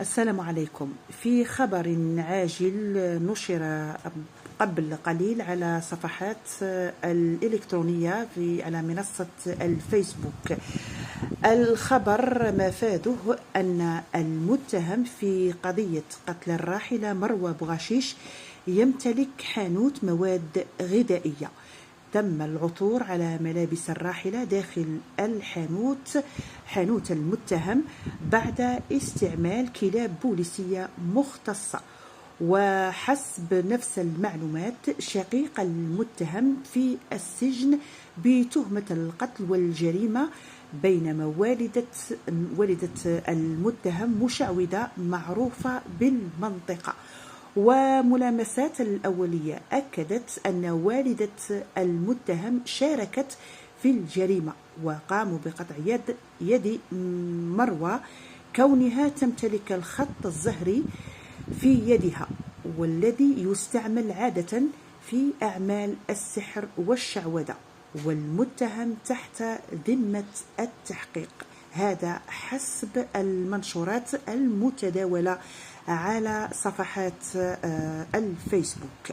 السلام عليكم. في خبر عاجل نشر قبل قليل على صفحات الإلكترونية على منصة الفيسبوك. الخبر مفاده أن المتهم في قضية قتل الراحلة مروى بوغشيش يمتلك حانوت مواد غذائية. تم العثور على ملابس الراحلة داخل حانوت المتهم بعد استعمال كلاب بوليسية مختصة. وحسب نفس المعلومات، شقيق المتهم في السجن بتهمة القتل والجريمة، بينما والدة المتهم مشعوذة معروفة بالمنطقة. وملامسات الأولية أكدت أن والدة المتهم شاركت في الجريمة وقاموا بقطع يد مروى، كونها تمتلك الخط الزهري في يدها، والذي يستعمل عادة في أعمال السحر والشعوذة، والمتهم تحت ذمة التحقيق. هذا حسب المنشورات المتداولة على صفحات الفيسبوك.